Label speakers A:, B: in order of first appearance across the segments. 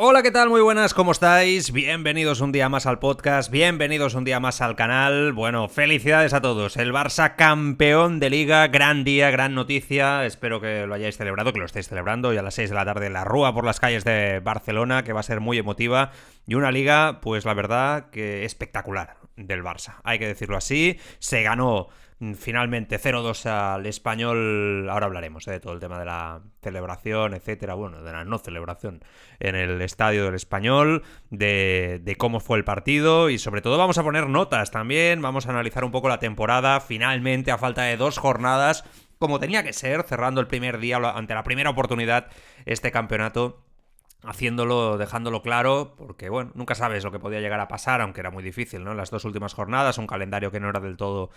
A: Hola, ¿qué tal? Muy buenas, ¿cómo estáis? Bienvenidos un día más al podcast, bienvenidos un día más al canal. Bueno, felicidades a todos. El Barça campeón de Liga, gran día, gran noticia. Espero que lo hayáis celebrado, que lo estéis celebrando. Y a las 6 de la tarde la rúa por las calles de Barcelona, que va a ser muy emotiva. Y una Liga, pues la verdad, que espectacular del Barça. Hay que decirlo así. Se ganó finalmente 0-2 al Español. Ahora hablaremos de todo el tema de la celebración, etcétera, bueno, de la no celebración en el estadio del Español, de cómo fue el partido y sobre todo vamos a poner notas también, vamos a analizar un poco la temporada, finalmente a falta de 2 jornadas, como tenía que ser, cerrando el primer día ante la primera oportunidad este campeonato, haciéndolo, dejándolo claro, porque bueno, nunca sabes lo que podía llegar a pasar, aunque era muy difícil, ¿no? En las 2 últimas jornadas, un calendario que no era del todo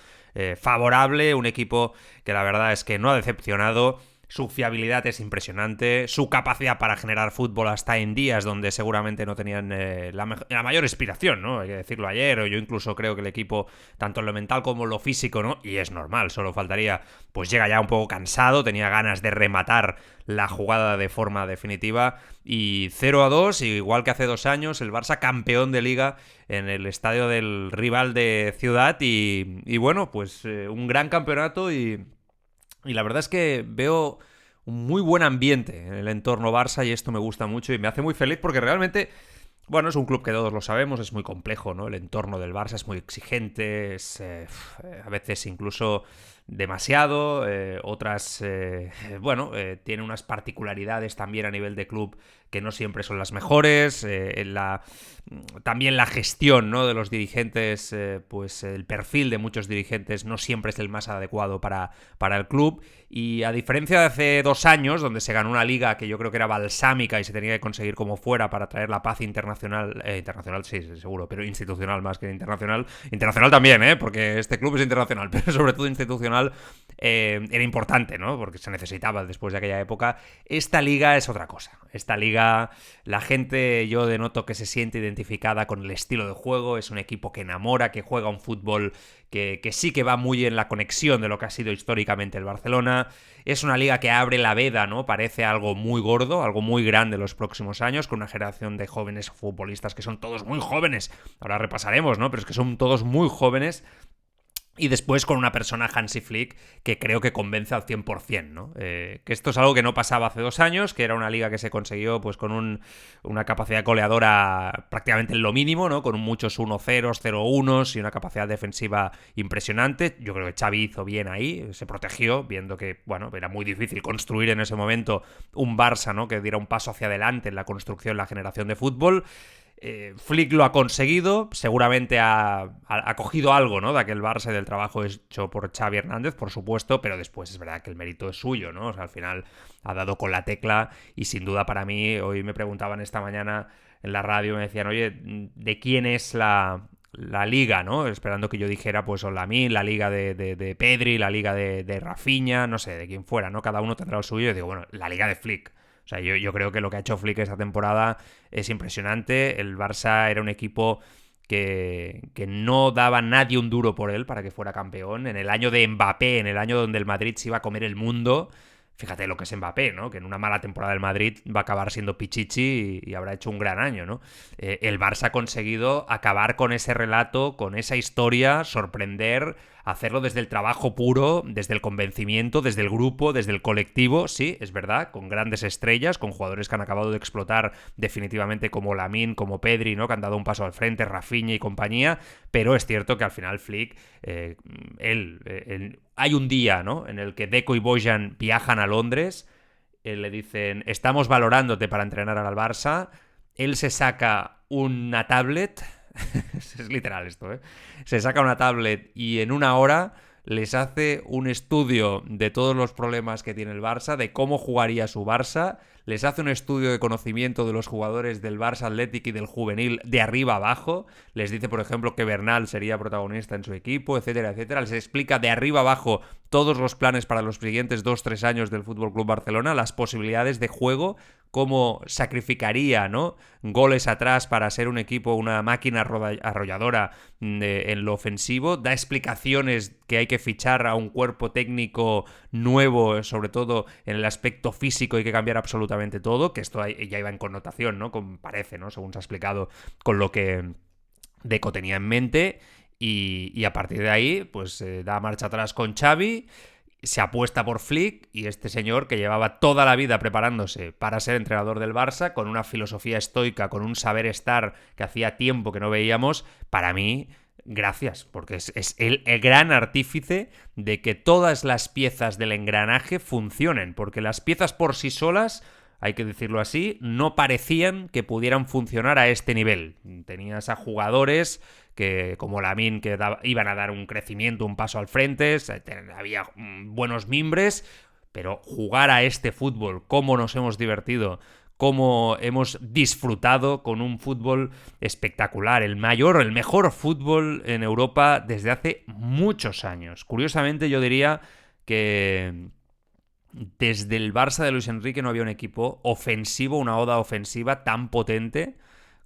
A: favorable, un equipo que la verdad es que no ha decepcionado. Su fiabilidad es impresionante, su capacidad para generar fútbol hasta en días donde seguramente no tenían la mayor inspiración, ¿no? Hay que decirlo ayer, o yo incluso creo que el equipo, tanto en lo mental como en lo físico, ¿no? Y es normal, solo faltaría, pues llega ya un poco cansado, tenía ganas de rematar la jugada de forma definitiva y 0-2, igual que hace 2 años, el Barça campeón de Liga en el estadio del rival de Ciudad y bueno, pues un gran campeonato y la verdad es que veo un muy buen ambiente en el entorno Barça y esto me gusta mucho y me hace muy feliz porque realmente, bueno, es un club que todos lo sabemos, es muy complejo, ¿no? El entorno del Barça es muy exigente, es a veces incluso demasiado, otras, tiene unas particularidades también a nivel de club que no siempre son las mejores, también la gestión, ¿no?, de los dirigentes, pues el perfil de muchos dirigentes no siempre es el más adecuado para el club y a diferencia de hace 2 años donde se ganó una liga que yo creo que era balsámica y se tenía que conseguir como fuera para traer la paz internacional, internacional sí, seguro, pero institucional más que internacional también, porque este club es internacional, pero sobre todo institucional, era importante, ¿no?, porque se necesitaba después de aquella época. Esta liga es otra cosa, esta liga, la gente, yo denoto que se siente identificada con el estilo de juego, es un equipo que enamora, que juega un fútbol que sí que va muy en la conexión de lo que ha sido históricamente el Barcelona. Es una liga que abre la veda, ¿no? Parece algo muy gordo, algo muy grande en los próximos años, con una generación de jóvenes futbolistas que son todos muy jóvenes. Ahora repasaremos, ¿no? Pero es que son todos muy jóvenes. Y después con una persona, Hansi Flick, que creo que convence al 100%, ¿no? Que esto es algo que no pasaba hace 2 años, que era una liga que se consiguió pues con una capacidad goleadora prácticamente en lo mínimo, ¿no? Con muchos 1-0, 0-1 y una capacidad defensiva impresionante. Yo creo que Xavi hizo bien ahí, se protegió, viendo que, bueno, era muy difícil construir en ese momento un Barça, ¿no?, que diera un paso hacia adelante en la construcción, la generación de fútbol. Flick lo ha conseguido, seguramente ha cogido algo, ¿no?, de aquel Barça y del trabajo hecho por Xavi Hernández, por supuesto, pero después es verdad que el mérito es suyo, ¿no? O sea, al final ha dado con la tecla y sin duda para mí, hoy me preguntaban esta mañana en la radio, me decían, oye, ¿de quién es la liga, ¿no? Esperando que yo dijera, pues, o la liga de Pedri, la liga de Rafinha, no sé, de quién fuera, ¿no? Cada uno tendrá lo suyo y digo, bueno, la liga de Flick. O sea, yo creo que lo que ha hecho Flick esta temporada es impresionante. El Barça era un equipo que no daba nadie un duro por él para que fuera campeón. En el año de Mbappé, en el año donde el Madrid se iba a comer el mundo, fíjate lo que es Mbappé, ¿no?, que en una mala temporada del Madrid va a acabar siendo pichichi y habrá hecho un gran año, ¿no? El Barça ha conseguido acabar con ese relato, con esa historia, sorprender, hacerlo desde el trabajo puro, desde el convencimiento, desde el grupo, desde el colectivo, sí, es verdad, con grandes estrellas, con jugadores que han acabado de explotar definitivamente como Lamine, como Pedri, ¿no?, que han dado un paso al frente, Rafinha y compañía, pero es cierto que al final Flick, hay un día, ¿no?, en el que Deco y Bojan viajan a Londres, le dicen, estamos valorándote para entrenar al Barça, él se saca una tablet, es literal esto, se saca una tablet y en una hora les hace un estudio de todos los problemas que tiene el Barça, de cómo jugaría su Barça, les hace un estudio de conocimiento de los jugadores del Barça Athletic y del juvenil de arriba abajo, les dice, por ejemplo, que Bernal sería protagonista en su equipo, etcétera, etcétera, les explica de arriba abajo todos los planes para los siguientes 2-3 años del FC Barcelona, las posibilidades de juego, cómo sacrificaría, ¿no?, goles atrás para ser un equipo, una máquina arrolladora en lo ofensivo, da explicaciones que hay que fichar a un cuerpo técnico nuevo, sobre todo en el aspecto físico hay que cambiar absolutamente absolutamente todo, que esto ya iba en connotación, ¿no? Parece, ¿no? Según se ha explicado, con lo que Deco tenía en mente. Y a partir de ahí, pues da marcha atrás con Xavi, se apuesta por Flick, y este señor que llevaba toda la vida preparándose para ser entrenador del Barça, con una filosofía estoica, con un saber estar que hacía tiempo que no veíamos, para mí, gracias, porque es el gran artífice de que todas las piezas del engranaje funcionen, porque las piezas por sí solas, hay que decirlo así, no parecían que pudieran funcionar a este nivel. Tenías a jugadores que, como Lamine, que iban a dar un crecimiento, un paso al frente, había buenos mimbres, pero jugar a este fútbol, cómo nos hemos divertido, cómo hemos disfrutado con un fútbol espectacular, el mejor fútbol en Europa desde hace muchos años. Curiosamente, yo diría que desde el Barça de Luis Enrique no había un equipo ofensivo, una oda ofensiva tan potente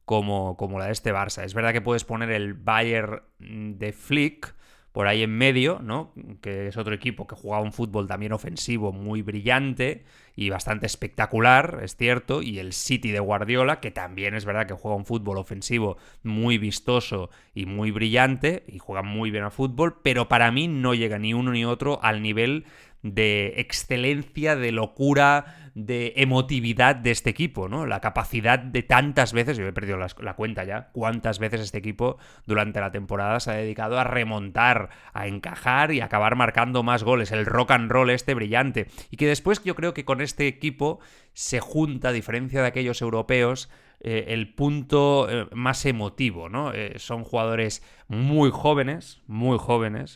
A: como la de este Barça. Es verdad que puedes poner el Bayern de Flick por ahí en medio, ¿no? Que es otro equipo que jugaba un fútbol también ofensivo muy brillante y bastante espectacular, es cierto, y el City de Guardiola, que también es verdad que juega un fútbol ofensivo muy vistoso y muy brillante, y juega muy bien al fútbol, pero para mí no llega ni uno ni otro al nivel de excelencia, de locura, de emotividad de este equipo, ¿no? La capacidad de tantas veces, yo he perdido la cuenta ya, cuántas veces este equipo durante la temporada se ha dedicado a remontar, a encajar y a acabar marcando más goles, el rock and roll este brillante, y que después yo creo que con este equipo se junta, a diferencia de aquellos europeos, el punto más emotivo, ¿no? Son jugadores muy jóvenes,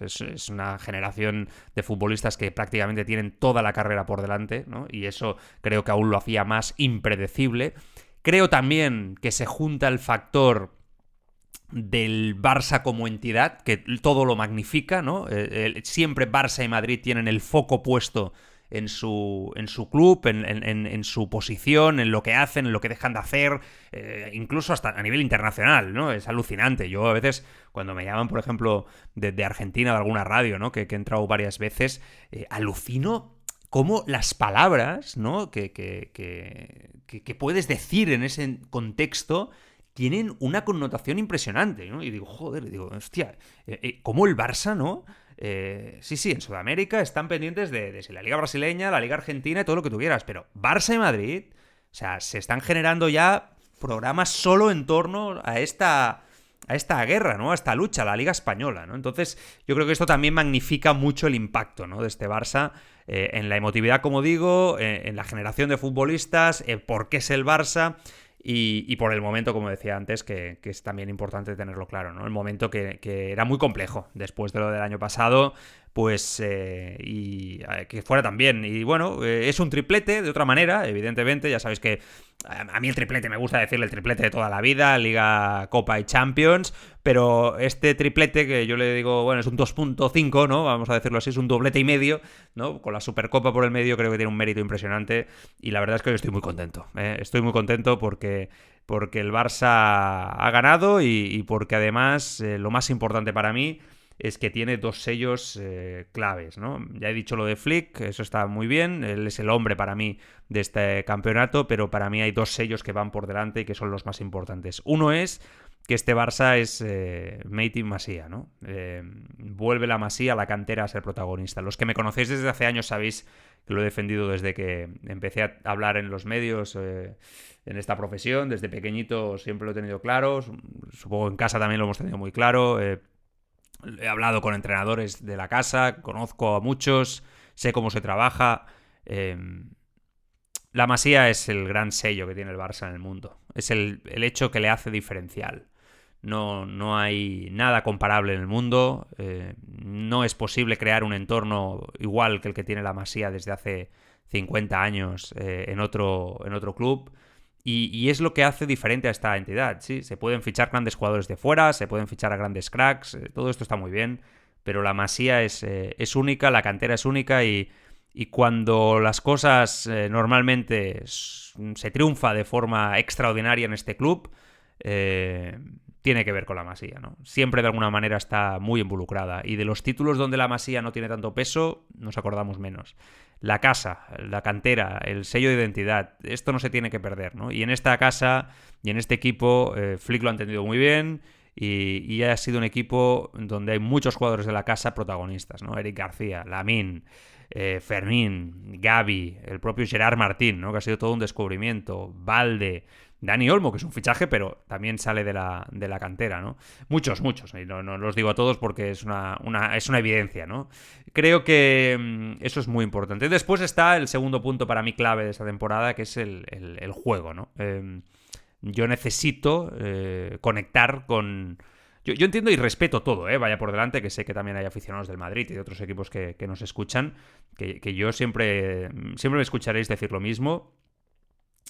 A: es una generación de futbolistas que prácticamente tienen toda la carrera por delante, ¿no? Y eso creo que aún lo hacía más impredecible. Creo también que se junta el factor del Barça como entidad, que todo lo magnifica, ¿no? Siempre Barça y Madrid tienen el foco puesto en su club, en su posición, en lo que hacen, en lo que dejan de hacer, incluso hasta a nivel internacional, ¿no? Es alucinante. Yo a veces, cuando me llaman, por ejemplo, de Argentina, de alguna radio, ¿no? Que he entrado varias veces, alucino cómo las palabras, ¿no? que puedes decir en ese contexto tienen una connotación impresionante, ¿no? Y digo, joder, hostia, ¿cómo el Barça, no? Sí, en Sudamérica están pendientes de si la Liga Brasileña, la Liga Argentina y todo lo que tú quieras, pero Barça y Madrid, o sea, se están generando ya programas solo en torno a esta guerra, ¿no? A esta lucha, la Liga Española, ¿no? Entonces, yo creo que esto también magnifica mucho el impacto, ¿no? De este Barça, en la emotividad, como digo, en la generación de futbolistas, por qué es el Barça. Y por el momento, como decía antes, que es también importante tenerlo claro, ¿no? El momento que era muy complejo después de lo del año pasado, pues que fuera tan bien. Y bueno, es un triplete de otra manera, evidentemente. Ya sabéis que a mí el triplete, me gusta decirle el triplete de toda la vida, Liga, Copa y Champions, pero este triplete, que yo le digo, bueno, es un 2.5, ¿no? Vamos a decirlo así, es un doblete y medio, ¿no? Con la Supercopa por el medio, creo que tiene un mérito impresionante, y la verdad es que yo estoy muy contento, ¿eh? Estoy muy contento porque el Barça ha ganado y porque además lo más importante para mí es que tiene dos sellos claves, ¿no? Ya he dicho lo de Flick, eso está muy bien, él es el hombre para mí de este campeonato, pero para mí hay dos sellos que van por delante y que son los más importantes. Uno es que este Barça es made in Masía, ¿no? Vuelve la Masía, la cantera, a ser protagonista. Los que me conocéis desde hace años sabéis que lo he defendido desde que empecé a hablar en los medios, en esta profesión. Desde pequeñito siempre lo he tenido claro, supongo en casa también lo hemos tenido muy claro. He hablado con entrenadores de la casa, conozco a muchos, sé cómo se trabaja. La Masía es el gran sello que tiene el Barça en el mundo. Es el hecho que le hace diferencial. No hay nada comparable en el mundo. No es posible crear un entorno igual que el que tiene la Masía desde hace 50 años en otro club. Y es lo que hace diferente a esta entidad, ¿sí? Se pueden fichar grandes jugadores de fuera, se pueden fichar a grandes cracks, todo esto está muy bien, pero la Masía es única, la cantera es única y cuando las cosas normalmente se triunfa de forma extraordinaria en este club, tiene que ver con la Masía, ¿no? Siempre de alguna manera está muy involucrada, y de los títulos donde la Masía no tiene tanto peso nos acordamos menos. la casa, la cantera, el sello de identidad. Esto no se tiene que perder, ¿no? Y en esta casa y en este equipo, Flick lo ha entendido muy bien. Y ha sido un equipo donde hay muchos jugadores de la casa protagonistas, ¿no? Eric García, Lamine, Fermín, Gavi, el propio Gerard Martín, ¿no? Que ha sido todo un descubrimiento, Valde, Dani Olmo, que es un fichaje, pero también sale de la cantera, ¿no? Muchos, y no los digo a todos porque es es una evidencia, ¿no? Creo que eso es muy importante. Después está el segundo punto para mí clave de esta temporada, que es el juego, ¿no? Yo necesito conectar con... Yo entiendo y respeto todo, vaya por delante, que sé que también hay aficionados del Madrid y de otros equipos que nos escuchan, que yo siempre me escucharéis decir lo mismo.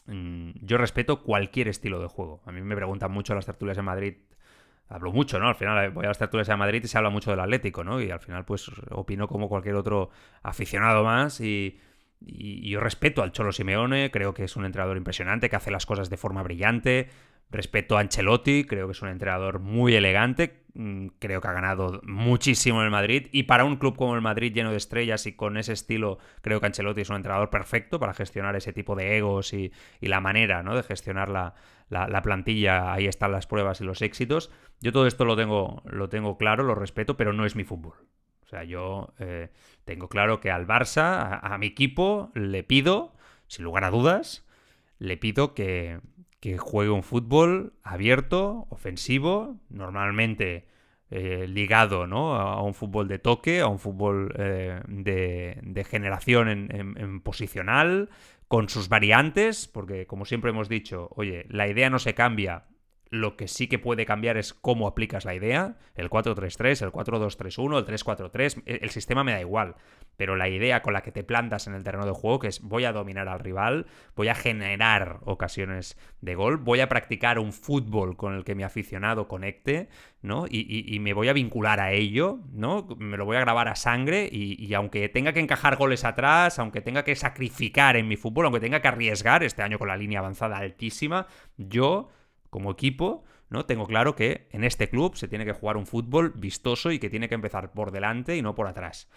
A: Yo respeto cualquier estilo de juego. A mí me preguntan mucho las tertulias de Madrid. Hablo mucho, ¿no? Al final voy a las tertulias de Madrid y se habla mucho del Atlético, ¿no? Y al final pues opino como cualquier otro aficionado más y yo respeto al Cholo Simeone, creo que es un entrenador impresionante, que hace las cosas de forma brillante. Respeto a Ancelotti, creo que es un entrenador muy elegante, creo que ha ganado muchísimo en el Madrid y para un club como el Madrid lleno de estrellas y con ese estilo, creo que Ancelotti es un entrenador perfecto para gestionar ese tipo de egos y la manera, ¿no?, de gestionar la plantilla. Ahí están las pruebas y los éxitos. Yo todo esto lo tengo claro, lo respeto, pero no es mi fútbol. O sea, yo tengo claro que al Barça, a mi equipo, le pido, sin lugar a dudas, le pido que juegue un fútbol abierto, ofensivo, normalmente ligado, ¿no?, a un fútbol de toque, a un fútbol de generación en posicional, con sus variantes, porque como siempre hemos dicho, oye, la idea no se cambia. Lo que sí que puede cambiar es cómo aplicas la idea, el 4-3-3, el 4-2-3-1, el 3-4-3, el sistema me da igual, pero la idea con la que te plantas en el terreno de juego, que es voy a dominar al rival, voy a generar ocasiones de gol, voy a practicar un fútbol con el que mi aficionado conecte, ¿no? Y me voy a vincular a ello, ¿no? Me lo voy a grabar a sangre y aunque tenga que encajar goles atrás, aunque tenga que sacrificar en mi fútbol, aunque tenga que arriesgar, este año con la línea avanzada altísima, yo como equipo, ¿no?, tengo claro que en este club se tiene que jugar un fútbol vistoso y que tiene que empezar por delante y no por atrás.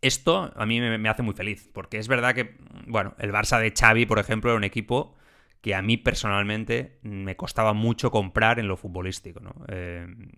A: Esto a mí me hace muy feliz, porque es verdad que, bueno, el Barça de Xavi, por ejemplo, era un equipo que a mí personalmente me costaba mucho comprar en lo futbolístico, ¿no?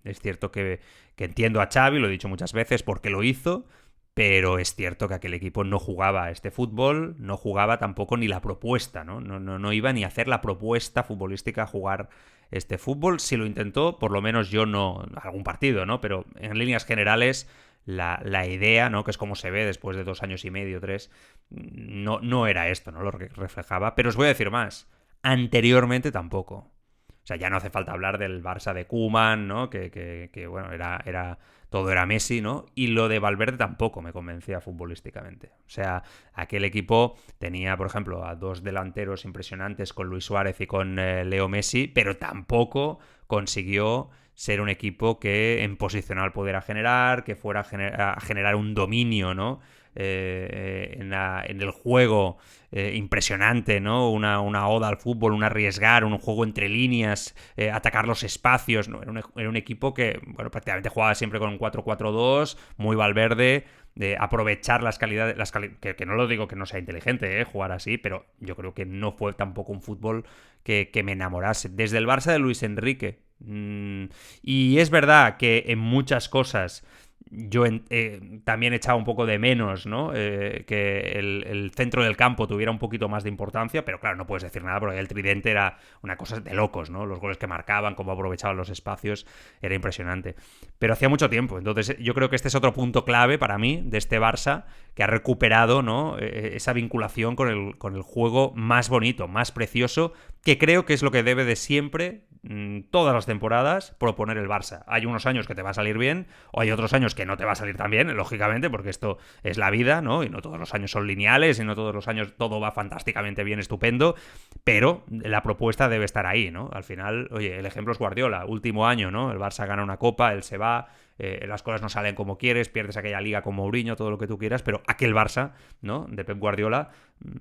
A: Es cierto que entiendo a Xavi, lo he dicho muchas veces, porque lo hizo, pero es cierto que aquel equipo no jugaba este fútbol, no jugaba tampoco ni la propuesta, ¿no? No iba ni a hacer la propuesta futbolística a jugar este fútbol. Si lo intentó, por lo menos yo no, algún partido, ¿no? Pero en líneas generales, la idea, ¿no?, que es como se ve después de 2 años y medio, 3, no era esto, no lo reflejaba. Pero os voy a decir más, anteriormente tampoco. O sea, ya no hace falta hablar del Barça de Koeman, ¿no? Que bueno, todo era Messi, ¿no? Y lo de Valverde tampoco me convencía futbolísticamente. O sea, aquel equipo tenía, por ejemplo, a 2 delanteros impresionantes con Luis Suárez y con Leo Messi, pero tampoco consiguió ser un equipo que en posicional pudiera generar, que fuera a generar un dominio, ¿no?, en el juego impresionante, ¿no? Una oda al fútbol, un arriesgar, un juego entre líneas, atacar los espacios, ¿no? Era un equipo que, bueno, prácticamente jugaba siempre con un 4-4-2, muy Valverde, de aprovechar las calidades, que no lo digo que no sea inteligente, jugar así, pero yo creo que no fue tampoco un fútbol que me enamorase. Desde el Barça de Luis Enrique. Y es verdad que en muchas cosas yo también echaba un poco de menos, ¿no? Que el centro del campo tuviera un poquito más de importancia, pero claro, no puedes decir nada porque el tridente era una cosa de locos, ¿no? Los goles que marcaban, cómo aprovechaban los espacios, era impresionante. Pero hacía mucho tiempo, entonces yo creo que este es otro punto clave para mí de este Barça, que ha recuperado, ¿no?, esa vinculación con el juego más bonito, más precioso, que creo que es lo que debe de siempre, todas las temporadas, proponer el Barça. Hay unos años que te va a salir bien, o hay otros años que no te va a salir tan bien, lógicamente, porque esto es la vida, ¿no? Y no todos los años son lineales, y no todos los años todo va fantásticamente bien, estupendo, pero la propuesta debe estar ahí, ¿no? Al final, oye, el ejemplo es Guardiola, último año, ¿no? El Barça gana una copa, él se va, las cosas no salen como quieres, pierdes aquella liga con Mourinho, todo lo que tú quieras, pero aquel Barça, ¿no?, de Pep Guardiola,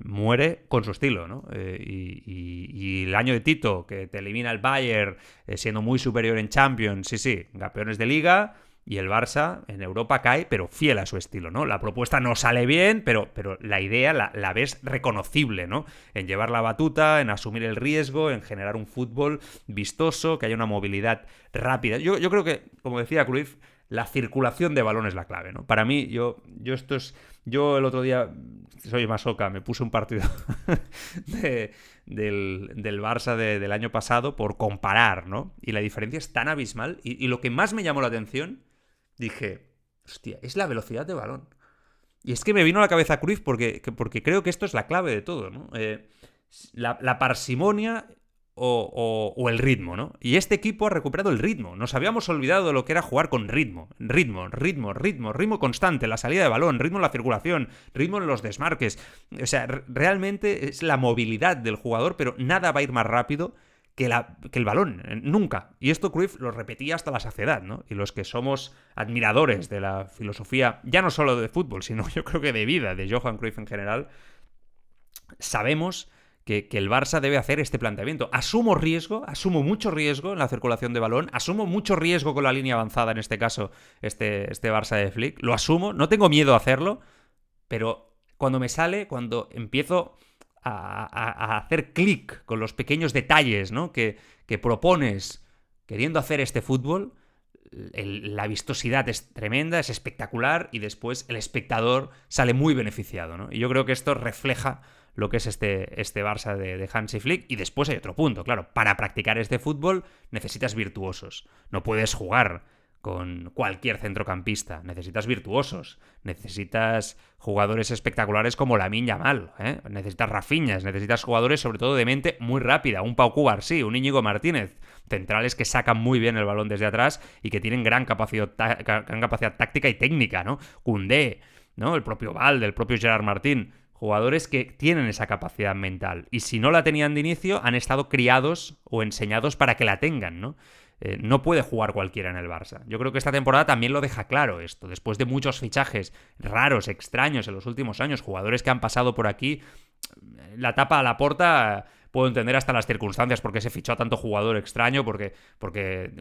A: muere con su estilo, ¿no? Y el año de Tito, que te elimina el Bayern siendo muy superior en Champions, sí, campeones de liga, y el Barça en Europa cae, pero fiel a su estilo, ¿no? La propuesta no sale bien, pero la idea la ves reconocible, ¿no? En llevar la batuta, en asumir el riesgo, en generar un fútbol vistoso, que haya una movilidad rápida. Yo creo que, como decía Cruyff, la circulación de balón es la clave, ¿no? Para mí, yo el otro día, soy masoca, me puse un partido del Barça del año pasado por comparar, ¿no? Y la diferencia es tan abismal. Y lo que más me llamó la atención, dije, hostia, es la velocidad de balón. Y es que me vino a la cabeza Cruyff porque creo que esto es la clave de todo, ¿no? La parsimonia o el ritmo, ¿no? Y este equipo ha recuperado el ritmo. Nos habíamos olvidado de lo que era jugar con ritmo. Ritmo constante, la salida de balón, ritmo en la circulación, ritmo en los desmarques. O sea, realmente es la movilidad del jugador, pero nada va a ir más rápido que el balón, nunca. Y esto Cruyff lo repetía hasta la saciedad, ¿no? Y los que somos admiradores de la filosofía, ya no solo de fútbol, sino yo creo que de vida, de Johan Cruyff en general, sabemos que el Barça debe hacer este planteamiento. Asumo mucho riesgo en la circulación de balón, asumo mucho riesgo con la línea avanzada, en este caso, este Barça de Flick, lo asumo, no tengo miedo a hacerlo, pero cuando me sale, cuando empiezo a hacer clic con los pequeños detalles, ¿no? que propones queriendo hacer este fútbol, la vistosidad es tremenda, es espectacular y después el espectador sale muy beneficiado, ¿no? Y yo creo que esto refleja lo que es este Barça de Hansi Flick. Y después hay otro punto, claro, para practicar este fútbol necesitas virtuosos, no puedes jugar con cualquier centrocampista, necesitas virtuosos, necesitas jugadores espectaculares como Lamine Yamal, necesitas Rafinhas, necesitas jugadores sobre todo de mente muy rápida, un Pau Cubarsí, un Íñigo Martínez, centrales que sacan muy bien el balón desde atrás y que tienen gran capacidad táctica y técnica, ¿no? Koundé, ¿no? El propio Valde, el propio Gerard Martín, jugadores que tienen esa capacidad mental y si no la tenían de inicio han estado criados o enseñados para que la tengan, ¿no? No puede jugar cualquiera en el Barça. Yo creo que esta temporada también lo deja claro esto. Después de muchos fichajes raros, extraños en los últimos años, jugadores que han pasado por aquí, la tapa a la puerta. Puedo entender hasta las circunstancias por qué se fichó a tanto jugador extraño, porque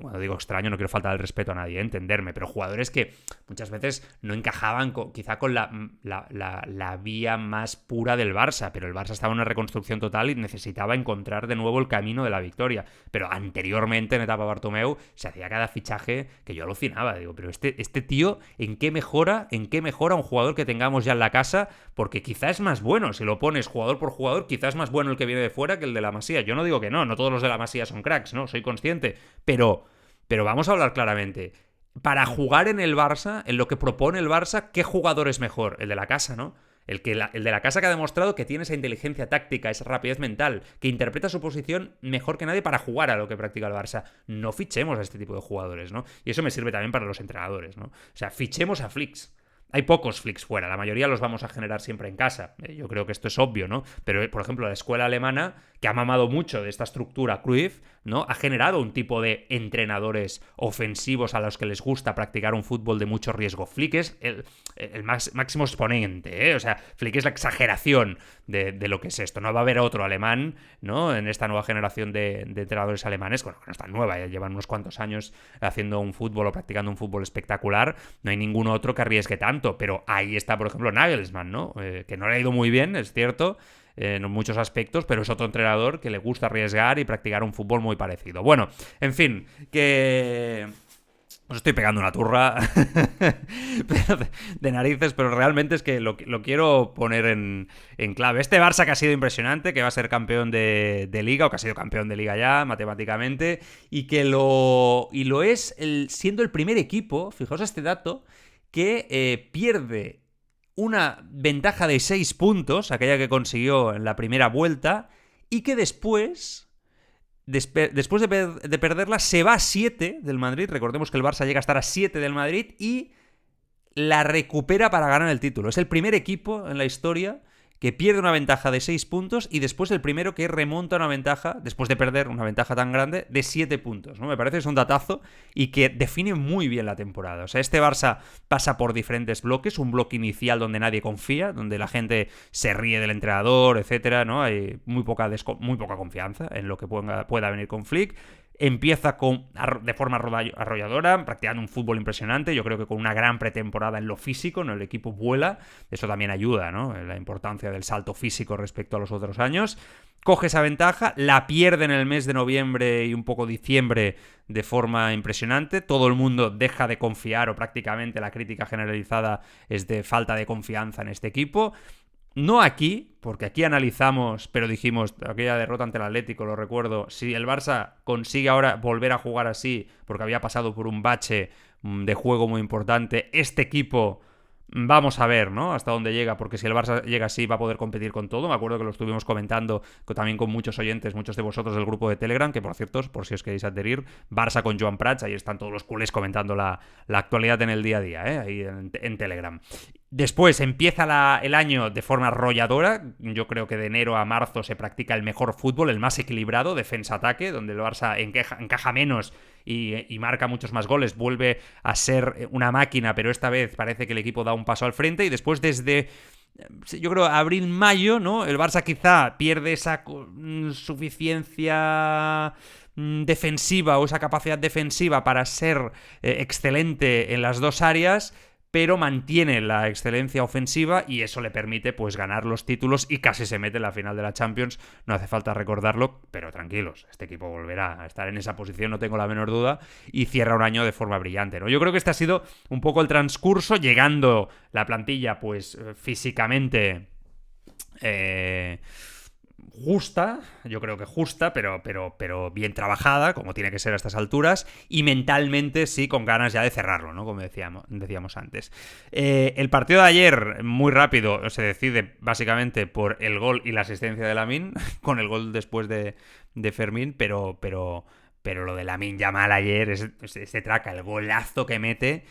A: cuando digo extraño no quiero faltar el respeto a nadie, entenderme, pero jugadores que muchas veces no encajaban quizá con la vía más pura del Barça, pero el Barça estaba en una reconstrucción total y necesitaba encontrar de nuevo el camino de la victoria. Pero anteriormente, en etapa Bartomeu, se hacía cada fichaje que yo alucinaba. Digo, pero este tío, ¿en qué mejora un jugador que tengamos ya en la casa? Porque quizá es más bueno, si lo pones jugador por jugador, quizá es más bueno el que viene de fuera que el de la Masía. Yo no digo que no todos los de la Masía son cracks, no, soy consciente, pero vamos a hablar claramente. Para jugar en el Barça, en lo que propone el Barça, ¿qué jugador es mejor? El de la casa, ¿no? El de la casa que ha demostrado que tiene esa inteligencia táctica, esa rapidez mental, que interpreta su posición mejor que nadie para jugar a lo que practica el Barça. No fichemos a este tipo de jugadores, ¿no? Y eso me sirve también para los entrenadores, ¿no? O sea, fichemos a Flicks. Hay pocos Flicks fuera, la mayoría los vamos a generar siempre en casa. Yo creo que esto es obvio, ¿no? Pero, por ejemplo, la escuela alemana, que ha mamado mucho de esta estructura Cruyff, ¿no? Ha generado un tipo de entrenadores ofensivos a los que les gusta practicar un fútbol de mucho riesgo. Flick es el máximo exponente, ¿eh? O sea, Flick es la exageración de lo que es esto. No va a haber otro alemán, ¿no? En esta nueva generación de entrenadores alemanes, bueno, que no es tan nueva, ya llevan unos cuantos años haciendo un fútbol o practicando un fútbol espectacular. No hay ningún otro que arriesgue tanto, pero ahí está, por ejemplo, Nagelsmann, ¿no? Que no le ha ido muy bien, es cierto, en muchos aspectos, pero es otro entrenador que le gusta arriesgar y practicar un fútbol muy parecido. Bueno, en fin, que os estoy pegando una turra de narices, pero realmente es que lo quiero poner en clave. Este Barça que ha sido impresionante, que va a ser campeón de Liga, o que ha sido campeón de Liga ya, matemáticamente, y que lo es siendo el primer equipo, fijaos este dato, que pierde una ventaja de 6 puntos, aquella que consiguió en la primera vuelta, y que después de perderla se va a 7 del Madrid. Recordemos que el Barça llega a estar a 7 del Madrid y la recupera para ganar el título. Es el primer equipo en la historia que pierde una ventaja de 6 puntos y después el primero que remonta una ventaja, después de perder una ventaja tan grande, de 7 puntos, ¿no? Me parece que es un datazo y que define muy bien la temporada. O sea, este Barça pasa por diferentes bloques, un bloque inicial donde nadie confía, donde la gente se ríe del entrenador, etcétera, ¿no? Hay muy poca confianza en lo que pueda venir con Flick. empieza de forma arrolladora, practicando un fútbol impresionante, yo creo que con una gran pretemporada en lo físico, ¿no? El equipo vuela, eso también ayuda, ¿no? La importancia del salto físico respecto a los otros años. Coge esa ventaja, la pierde en el mes de noviembre y un poco diciembre de forma impresionante. Todo el mundo deja de confiar, o prácticamente la crítica generalizada es de falta de confianza en este equipo. No aquí, porque aquí analizamos, pero dijimos, aquella derrota ante el Atlético, lo recuerdo, si el Barça consigue ahora volver a jugar así, porque había pasado por un bache de juego muy importante, este equipo, vamos a ver, ¿no? Hasta dónde llega, porque si el Barça llega así va a poder competir con todo. Me acuerdo que lo estuvimos comentando también con muchos oyentes, muchos de vosotros del grupo de Telegram, que por cierto, por si os queréis adherir, Barça con Joan Prats, ahí están todos los culés comentando la actualidad en el día a día, ahí en Telegram. Después empieza el año de forma arrolladora. Yo creo que de enero a marzo se practica el mejor fútbol, el más equilibrado, defensa-ataque, donde el Barça encaja menos y marca muchos más goles. Vuelve a ser una máquina, pero esta vez parece que el equipo da un paso al frente. Y después desde, yo creo, abril-mayo, ¿no? El Barça quizá pierde esa suficiencia defensiva o esa capacidad defensiva para ser excelente en las dos áreas, pero mantiene la excelencia ofensiva y eso le permite pues ganar los títulos y casi se mete en la final de la Champions. No hace falta recordarlo, pero tranquilos, este equipo volverá a estar en esa posición, no tengo la menor duda, y cierra un año de forma brillante, ¿no? Yo creo que este ha sido un poco el transcurso, llegando la plantilla pues físicamente justa, yo creo que justa, pero bien trabajada, como tiene que ser a estas alturas, y mentalmente sí con ganas ya de cerrarlo, ¿no? Como decíamos antes. El partido de ayer, muy rápido, se decide básicamente por el gol y la asistencia de Lamine, con el gol después de Fermín, pero lo de Lamine Yamal ayer, ese traca, el golazo que mete,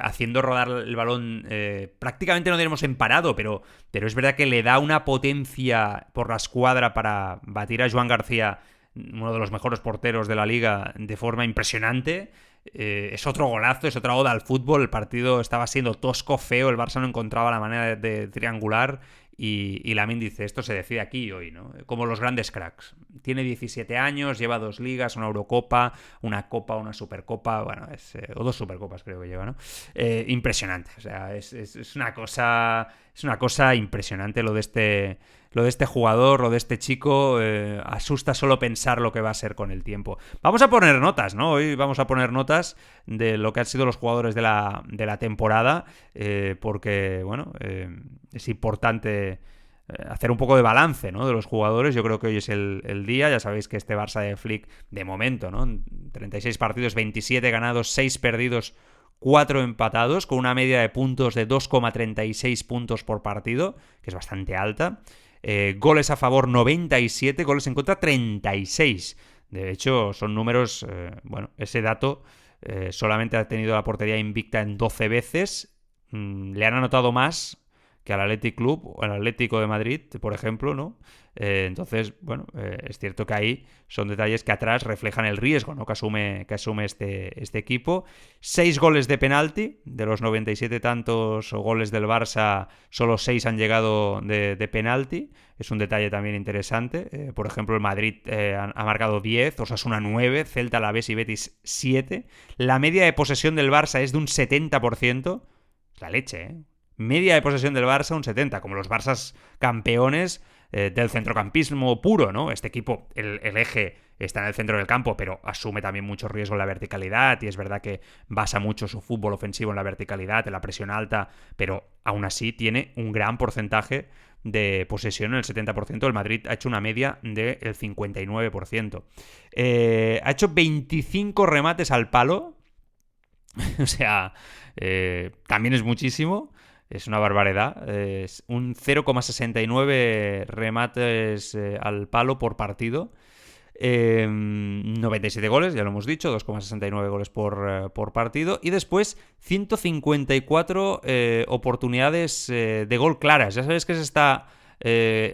A: haciendo rodar el balón, prácticamente no tenemos en parado, pero es verdad que le da una potencia por la escuadra para batir a Joan García, uno de los mejores porteros de la liga, de forma impresionante. Es otro golazo, es otra oda al fútbol. El partido estaba siendo tosco, feo, el Barça no encontraba la manera de triangular y Lamine dice, esto se decide aquí y hoy, ¿no? Como los grandes cracks. Tiene 17 años, lleva 2 ligas, una Eurocopa, una Copa, una Supercopa, bueno, o 2 Supercopas creo que lleva, ¿no? Impresionante, o sea, es una cosa impresionante lo de este jugador, lo de este chico. Asusta solo pensar lo que va a ser con el tiempo. Vamos a poner notas, ¿no? Hoy vamos a poner notas de lo que han sido los jugadores de la temporada, porque, bueno, es importante hacer un poco de balance, ¿no? De los jugadores. Yo creo que hoy es el día. Ya sabéis que este Barça de Flick, de momento, ¿no? 36 partidos, 27 ganados, 6 perdidos, 4 empatados, con una media de puntos de 2,36 puntos por partido, que es bastante alta. Goles a favor 97, goles en contra 36. De hecho, son números, bueno, ese dato solamente ha tenido la portería invicta en 12 veces. Le han anotado más que al Athletic Club o al Atlético de Madrid, por ejemplo, ¿no? Entonces, bueno, es cierto que ahí son detalles que atrás reflejan el riesgo, ¿no? que asume este equipo. 6 goles de penalti, de los 97 tantos goles del Barça, solo 6 han llegado de penalti. Es un detalle también interesante. Por ejemplo, el Madrid ha marcado 10, Osasuna 9, Celta, Alavés y Betis 7. La media de posesión del Barça es de un 70%. Es la leche, ¿eh? Media de posesión del Barça, un 70%, como los Barças campeones del centrocampismo puro, ¿no? Este equipo, el eje está en el centro del campo, pero asume también mucho riesgo en la verticalidad, y es verdad que basa mucho su fútbol ofensivo en la verticalidad, en la presión alta, pero aún así tiene un gran porcentaje de posesión, en el 70%. El Madrid ha hecho una media del 59%. Ha hecho 25 remates al palo, o sea, también es muchísimo. Es una barbaridad. Es un 0,69 remates al palo por partido. 97 goles, ya lo hemos dicho, 2,69 goles por partido. Y después 154 oportunidades de gol claras. Ya sabéis que es esta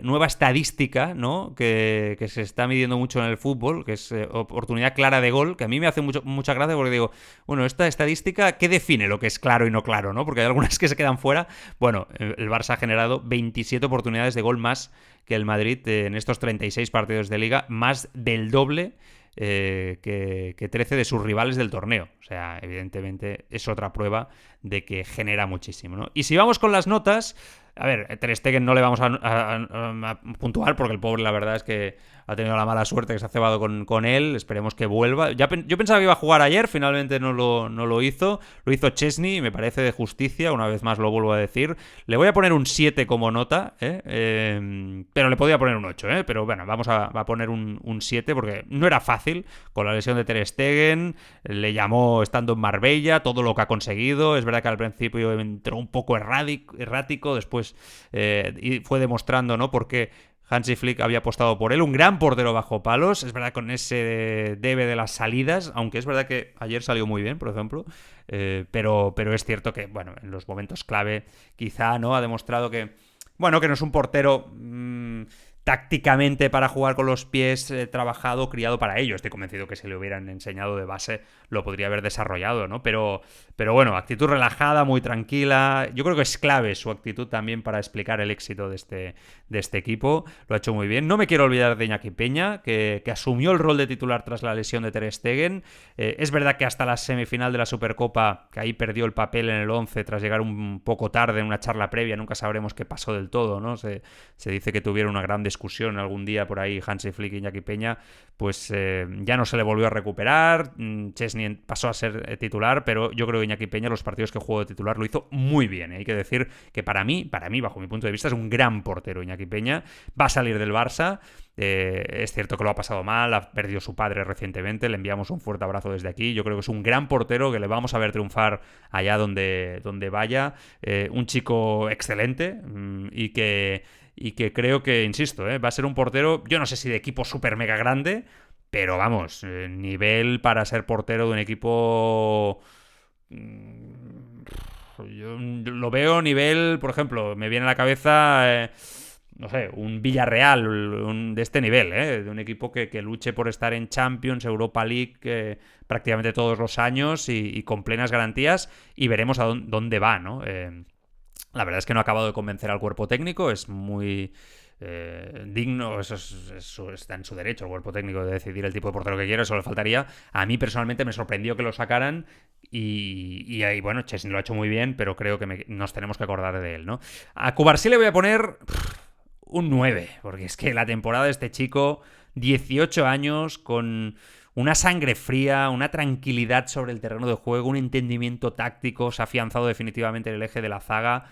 A: nueva estadística, ¿no? que se está midiendo mucho en el fútbol, que es oportunidad clara de gol, que a mí me hace mucha gracia porque digo, bueno, esta estadística, ¿qué define lo que es claro y no claro, ¿no? Porque hay algunas que se quedan fuera. Bueno, el Barça ha generado 27 oportunidades de gol más que el Madrid en estos 36 partidos de Liga, más del doble que 13 de sus rivales del torneo. O sea, evidentemente es otra prueba de que genera muchísimo, ¿no? Y si vamos con las notas, a ver, Ter Stegen no le vamos a puntuar porque el pobre, la verdad es que ha tenido la mala suerte que se ha cebado con él. Esperemos que vuelva. Yo pensaba que iba a jugar ayer, finalmente no lo hizo. Lo hizo Chesney y me parece de justicia, una vez más lo vuelvo a decir. Le voy a poner un 7 como nota, pero le podía poner un 8, pero bueno, vamos a poner un 7 porque no era fácil con la lesión de Ter Stegen. Le llamó estando en Marbella, todo lo que ha conseguido. Es verdad que al principio entró un poco errático, después y fue demostrando, ¿no?, por qué Hansi Flick había apostado por él. Un gran portero bajo palos, es verdad, con ese debe de las salidas, aunque es verdad que ayer salió muy bien, por ejemplo, pero es cierto que, bueno, en los momentos clave quizá, ¿no?, ha demostrado que, bueno, que no es un portero tácticamente para jugar con los pies trabajado, criado para ello. Estoy convencido que si le hubieran enseñado de base lo podría haber desarrollado, ¿no? Pero bueno, actitud relajada, muy tranquila. Yo creo que es clave su actitud también para explicar el éxito de este equipo. Lo ha hecho muy bien. No me quiero olvidar de Iñaki Peña, que asumió el rol de titular tras la lesión de Ter Stegen. Es verdad que hasta la semifinal de la Supercopa, que ahí perdió el papel en el 11 tras llegar un poco tarde en una charla previa, nunca sabremos qué pasó del todo, ¿no? Se dice que tuvieron una gran discusión algún día por ahí Hansi Flick y Iñaki Peña, pues ya no se le volvió a recuperar. Chesney pasó a ser titular, pero yo creo que Iñaki Peña los partidos que jugó de titular lo hizo muy bien. Hay que decir que para mí, bajo mi punto de vista, es un gran portero Iñaki Peña. Va a salir del Barça. Es cierto que lo ha pasado mal, ha perdido su padre recientemente, le enviamos un fuerte abrazo desde aquí. Yo creo que es un gran portero que le vamos a ver triunfar allá donde vaya. Un chico excelente y que creo que, insisto, va a ser un portero, yo no sé si de equipo súper mega grande, pero vamos, nivel para ser portero de un equipo... Yo lo veo nivel, por ejemplo, me viene a la cabeza... no sé, un Villarreal de este nivel, de un equipo que luche por estar en Champions, Europa League prácticamente todos los años y con plenas garantías, y veremos a dónde va, ¿no? La verdad es que no ha acabado de convencer al cuerpo técnico, es muy digno, eso está en su derecho, el cuerpo técnico, de decidir el tipo de portero que quiere, eso le faltaría. A mí personalmente me sorprendió que lo sacaran y ahí, bueno, Chesney lo ha hecho muy bien, pero creo que nos tenemos que acordar de él, ¿no? A Cubarsí le voy a poner un 9, porque es que la temporada de este chico, 18 años, con una sangre fría, una tranquilidad sobre el terreno de juego, un entendimiento táctico, se ha afianzado definitivamente en el eje de la zaga.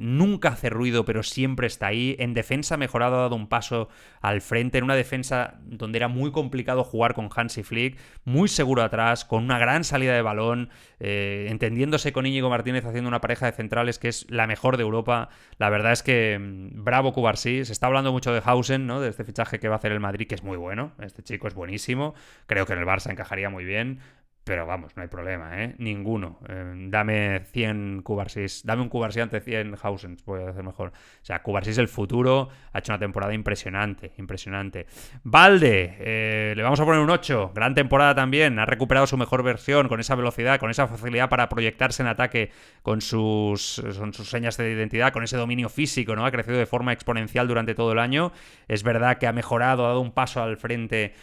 A: Nunca hace ruido, pero siempre está ahí. En defensa ha mejorado, ha dado un paso al frente, en una defensa donde era muy complicado jugar con Hansi Flick, muy seguro atrás, con una gran salida de balón, entendiéndose con Íñigo Martínez, haciendo una pareja de centrales que es la mejor de Europa. La verdad es que bravo Cubarsí. Se está hablando mucho de Hausen, ¿no?, de este fichaje que va a hacer el Madrid, que es muy bueno. Este chico es buenísimo, creo que en el Barça encajaría muy bien. Pero vamos, no hay problema, ninguno. Dame 100 Cubarsís, dame un Cubarsí ante 100 Hausens, voy a hacer mejor. O sea, Cubarsí es el futuro, ha hecho una temporada impresionante. Valde, le vamos a poner un 8, gran temporada también, ha recuperado su mejor versión, con esa velocidad, con esa facilidad para proyectarse en ataque, con sus señas de identidad, con ese dominio físico, ¿no? Ha crecido de forma exponencial durante todo el año. Es verdad que ha mejorado, ha dado un paso al frente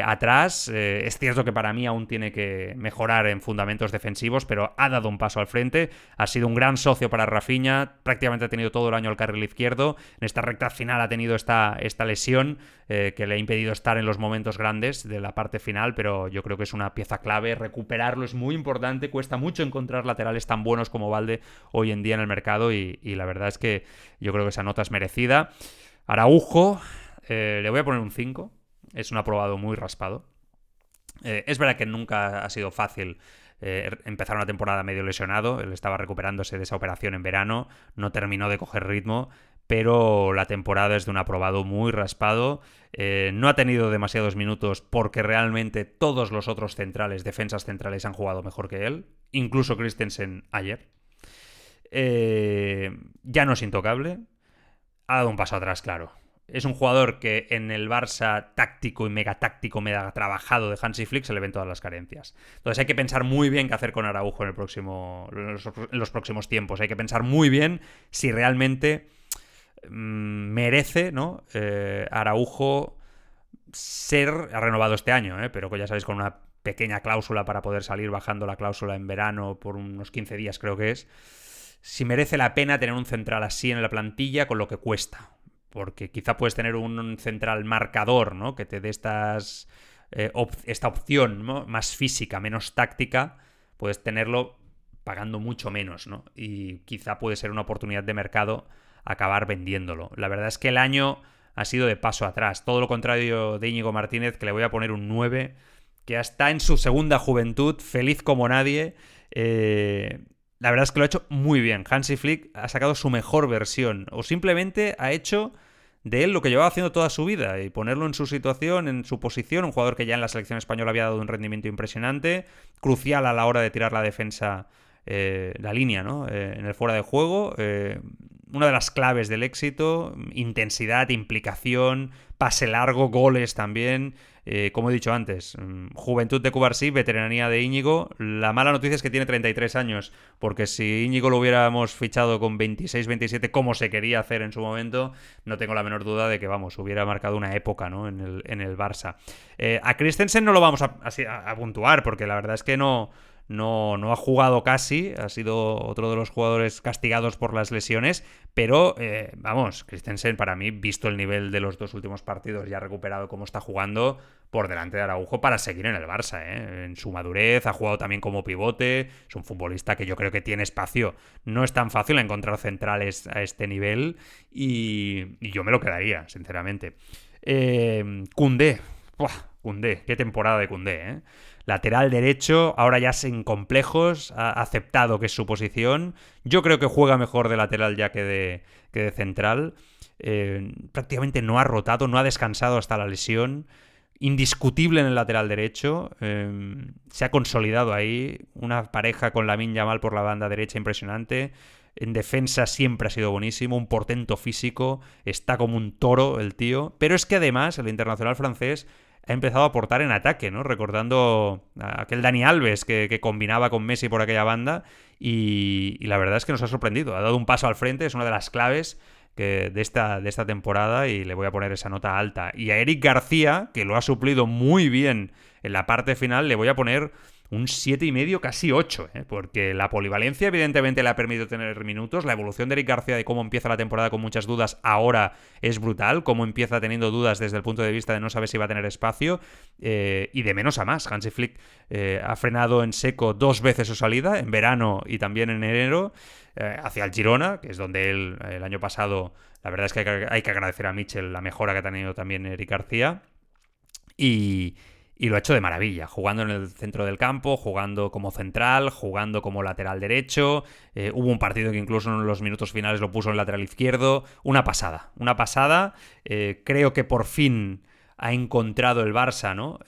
A: atrás. Es cierto que para mí aún tiene que mejorar en fundamentos defensivos, pero ha dado un paso al frente. Ha sido un gran socio para Rafinha, prácticamente ha tenido todo el año el carril izquierdo. En esta recta final ha tenido esta lesión que le ha impedido estar en los momentos grandes de la parte final, pero yo creo que es una pieza clave. Recuperarlo es muy importante, cuesta mucho encontrar laterales tan buenos como Valde hoy en día en el mercado y la verdad es que yo creo que esa nota es merecida. Araujo, le voy a poner un 5, es un aprobado muy raspado. Es verdad que nunca ha sido fácil empezar una temporada medio lesionado. Él estaba recuperándose de esa operación en verano, no terminó de coger ritmo, pero la temporada es de un aprobado muy raspado. No ha tenido demasiados minutos porque realmente todos los otros defensas centrales han jugado mejor que él, incluso Christensen ayer. Ya no es intocable, ha dado un paso atrás, claro. Es un jugador que en el Barça táctico y mega trabajado de Hansi Flick se le ven todas las carencias. Entonces hay que pensar muy bien qué hacer con Araujo en los próximos tiempos. Hay que pensar muy bien si realmente merece, ¿no?, Araujo ha renovado este año, pero que ya sabéis, con una pequeña cláusula para poder salir, bajando la cláusula en verano por unos 15 días creo que es. Si merece la pena tener un central así en la plantilla con lo que cuesta. Porque quizá puedes tener un central marcador, ¿no? Que te dé esta opción, ¿no? Más física, menos táctica. Puedes tenerlo pagando mucho menos, ¿no? Y quizá puede ser una oportunidad de mercado acabar vendiéndolo. La verdad es que el año ha sido de paso atrás. Todo lo contrario de Íñigo Martínez, que le voy a poner un 9, que está en su segunda juventud, feliz como nadie. La verdad es que lo ha hecho muy bien. Hansi Flick ha sacado su mejor versión, o simplemente ha hecho de él lo que llevaba haciendo toda su vida, y ponerlo en su situación, en su posición, un jugador que ya en la selección española había dado un rendimiento impresionante, crucial a la hora de tirar la defensa, la línea, ¿no? En el fuera de juego. Una de las claves del éxito: intensidad, implicación, pase largo, goles también. Como he dicho antes, juventud de Cubarsí, veteranía de Íñigo. La mala noticia es que tiene 33 años, porque si Íñigo lo hubiéramos fichado con 26, 27, como se quería hacer en su momento, no tengo la menor duda de que, vamos, hubiera marcado una época, ¿no? en el Barça. A Christensen no lo vamos a puntuar, porque la verdad es que no ha jugado casi, ha sido otro de los jugadores castigados por las lesiones, pero vamos, Christensen, para mí, visto el nivel de los dos últimos partidos, ya ha recuperado cómo está jugando, por delante de Araujo para seguir en el Barça. En su madurez, ha jugado también como pivote, es un futbolista que yo creo que tiene espacio. No es tan fácil encontrar centrales a este nivel, y yo me lo quedaría, sinceramente. Koundé, Koundé, qué temporada de Koundé, Lateral derecho, ahora ya sin complejos, ha aceptado que es su posición. Yo creo que juega mejor de lateral ya que de central. Prácticamente no ha rotado, no ha descansado hasta la lesión. Indiscutible en el lateral derecho. Se ha consolidado ahí. Una pareja con Lamine Yamal por la banda derecha impresionante. En defensa siempre ha sido buenísimo, un portento físico, está como un toro el tío. Pero es que además el internacional francés ha empezado a aportar en ataque, ¿no? Recordando a aquel Dani Alves que combinaba con Messi por aquella banda, y la verdad es que nos ha sorprendido. Ha dado un paso al frente, es una de las claves de esta temporada, y le voy a poner esa nota alta. Y a Eric García, que lo ha suplido muy bien en la parte final, le voy a poner un 7,5, casi 8, porque la polivalencia evidentemente le ha permitido tener minutos. La evolución de Eric García, de cómo empieza la temporada con muchas dudas, ahora es brutal. Cómo empieza teniendo dudas desde el punto de vista de no saber si va a tener espacio, y de menos a más. Hansi Flick ha frenado en seco 2 veces su salida, en verano y también en enero, hacia el Girona, que es donde él, el año pasado, la verdad es que hay que agradecer a Mitchell la mejora que ha tenido también Eric García. Y lo ha hecho de maravilla, jugando en el centro del campo, jugando como central, jugando como lateral derecho. Hubo un partido que incluso en los minutos finales lo puso en lateral izquierdo. Una pasada, una pasada. Creo que por fin ha encontrado el Barça, ¿no?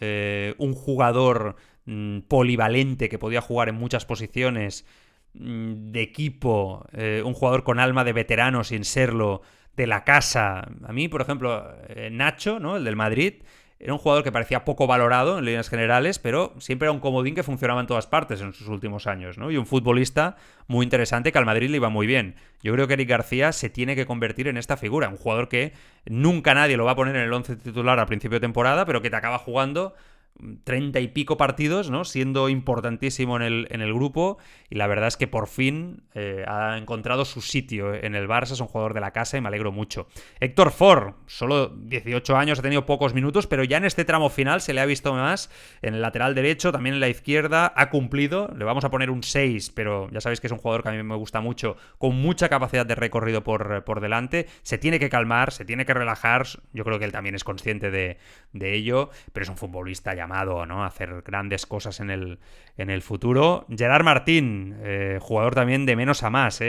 A: Un jugador polivalente que podía jugar en muchas posiciones, de equipo, un jugador con alma de veterano sin serlo, de la casa. A mí, por ejemplo, Nacho, ¿no? El del Madrid, era un jugador que parecía poco valorado en líneas generales, pero siempre era un comodín que funcionaba en todas partes en sus últimos años, ¿no? Y un futbolista muy interesante que al Madrid le iba muy bien. Yo creo que Eric García se tiene que convertir en esta figura, un jugador que nunca nadie lo va a poner en el 11 titular al principio de temporada, pero que te acaba jugando 30 y pico partidos, ¿no? Siendo importantísimo en el grupo, y la verdad es que por fin ha encontrado su sitio en el Barça. Es un jugador de la casa y me alegro mucho. Héctor Ford, solo 18 años, ha tenido pocos minutos, pero ya en este tramo final se le ha visto más en el lateral derecho, también en la izquierda. Ha cumplido, le vamos a poner un 6, pero ya sabéis que es un jugador que a mí me gusta mucho, con mucha capacidad de recorrido por delante. Se tiene que calmar, se tiene que relajar. Yo creo que él también es consciente de ello, pero es un futbolista llamado, ¿no?, a hacer grandes cosas en el futuro. Gerard Martín, jugador también de menos a más,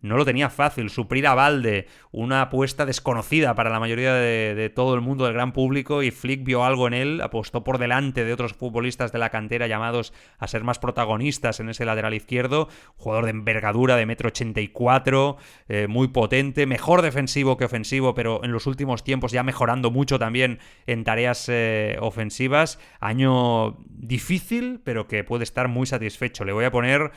A: no lo tenía fácil. Suplir a Valde, una apuesta desconocida para la mayoría de todo el mundo, del gran público, y Flick vio algo en él, apostó por delante de otros futbolistas de la cantera llamados a ser más protagonistas en ese lateral izquierdo. Jugador de envergadura, de 1,84 m, muy potente, mejor defensivo que ofensivo, pero en los últimos tiempos ya mejorando mucho también en tareas ofensivas. Año difícil, pero que puede estar muy satisfecho. Le voy a poner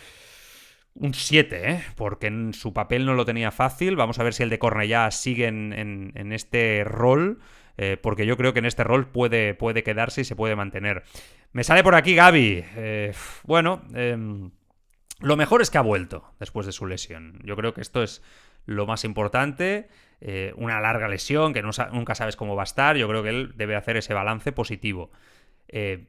A: un 7, porque en su papel no lo tenía fácil. Vamos a ver si el de Cornellá sigue en este rol. porque yo creo que en este rol puede quedarse y se puede mantener. Me sale por aquí Gavi. Lo mejor es que ha vuelto después de su lesión. Yo creo que esto es lo más importante. Una larga lesión que nunca sabes cómo va a estar. Yo creo que él debe hacer ese balance positivo.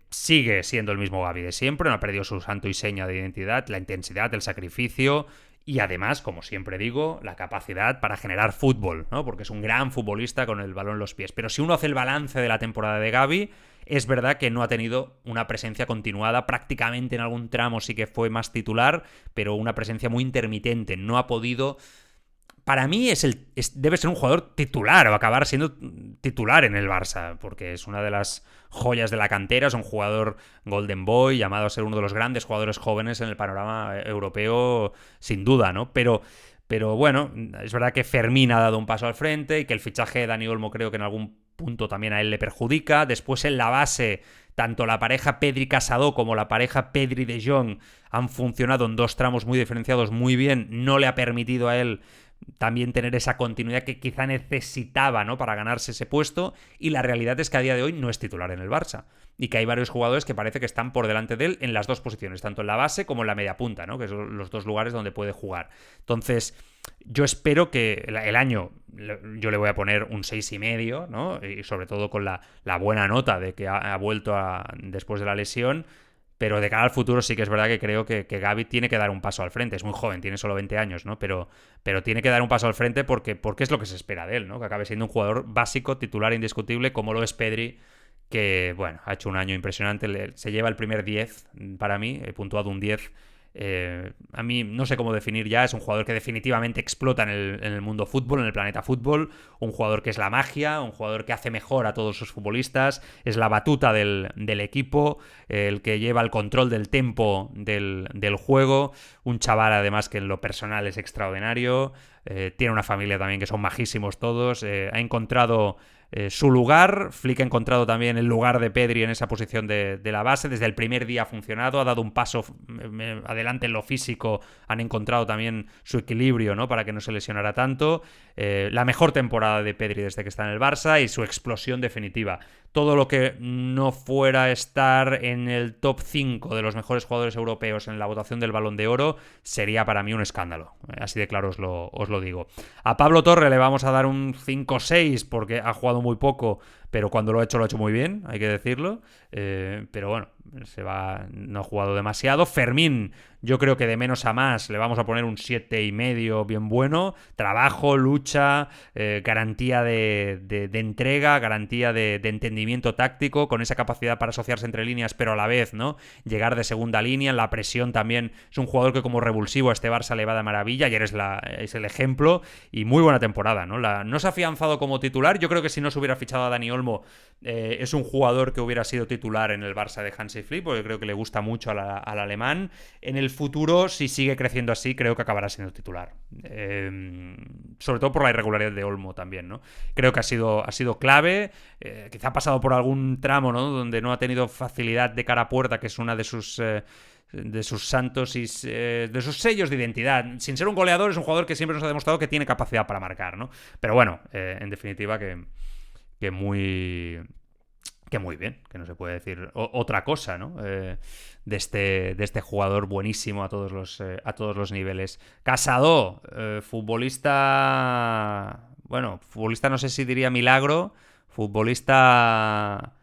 A: Sigue siendo el mismo Gavi de siempre, no ha perdido su santo y seña de identidad, la intensidad, el sacrificio y además, como siempre digo, la capacidad para generar fútbol, ¿no? Porque es un gran futbolista con el balón en los pies. Pero si uno hace el balance de la temporada de Gavi, es verdad que no ha tenido una presencia continuada, prácticamente en algún tramo sí que fue más titular, pero una presencia muy intermitente, no ha podido... Para mí debe ser un jugador titular o acabar siendo titular en el Barça, porque es una de las joyas de la cantera, es un jugador Golden Boy, llamado a ser uno de los grandes jugadores jóvenes en el panorama europeo, sin duda, ¿no? Pero bueno, es verdad que Fermín ha dado un paso al frente y que el fichaje de Dani Olmo creo que en algún punto también a él le perjudica. Después en la base, tanto la pareja Pedri-Casado como la pareja Pedri-De Jong han funcionado en dos tramos muy diferenciados muy bien. No le ha permitido a él también tener esa continuidad que quizá necesitaba, ¿no?, para ganarse ese puesto, y la realidad es que a día de hoy no es titular en el Barça y que hay varios jugadores que parece que están por delante de él en las dos posiciones, tanto en la base como en la media punta, ¿no?, que son los dos lugares donde puede jugar. Entonces, yo espero que el año yo le voy a poner un 6,5, ¿no?, y sobre todo con la buena nota de que ha vuelto después de la lesión. Pero de cara al futuro sí que es verdad que creo que Gavi tiene que dar un paso al frente. Es muy joven, tiene solo 20 años, ¿no? Pero tiene que dar un paso al frente porque es lo que se espera de él, ¿no? Que acabe siendo un jugador básico, titular indiscutible, como lo es Pedri, que, bueno, ha hecho un año impresionante. Se lleva el primer 10 para mí, he puntuado un 10. A mí no sé cómo definir ya, es un jugador que definitivamente explota en el mundo fútbol, en el planeta fútbol, un jugador que es la magia, un jugador que hace mejor a todos sus futbolistas, es la batuta del equipo, el que lleva el control del tempo del juego, un chaval además que en lo personal es extraordinario, tiene una familia también que son majísimos todos, ha encontrado su lugar. Flick ha encontrado también el lugar de Pedri en esa posición de la base. Desde el primer día ha funcionado, ha dado un paso adelante en lo físico, han encontrado también su equilibrio, ¿no?, para que no se lesionara tanto. La mejor temporada de Pedri desde que está en el Barça y su explosión definitiva. Todo lo que no fuera a estar en el top 5 de los mejores jugadores europeos en la votación del Balón de Oro sería para mí un escándalo. Así de claro os lo digo. A Pablo Torre le vamos a dar un 5-6 porque ha jugado muy poco, pero cuando lo ha hecho muy bien, hay que decirlo. Pero bueno, no ha jugado demasiado. Fermín, yo creo que de menos a más le vamos a poner un 7,5 bien bueno. Trabajo, lucha, garantía de entrega, garantía de entendimiento táctico, con esa capacidad para asociarse entre líneas, pero a la vez, ¿no?, llegar de segunda línea. En la presión también es un jugador que como revulsivo a este Barça le va de maravilla. Ayer es el ejemplo y muy buena temporada, ¿no? No se ha afianzado como titular. Yo creo que si no se hubiera fichado a Dani Olmo, es un jugador que hubiera sido titular en el Barça de Hansi Flick, porque creo que le gusta mucho al alemán. En el futuro, si sigue creciendo así, creo que acabará siendo titular. Sobre todo por la irregularidad de Olmo también, ¿no? Creo que ha sido clave. Quizá ha pasado por algún tramo, ¿no?, donde no ha tenido facilidad de cara a puerta, que es una de sus santos y de sus sellos de identidad. Sin ser un goleador, es un jugador que siempre nos ha demostrado que tiene capacidad para marcar, ¿no? Pero bueno, en definitiva que muy bien, que no se puede decir otra cosa, ¿no? De este jugador buenísimo a todos los niveles. Casado, futbolista no sé si diría milagro, futbolista...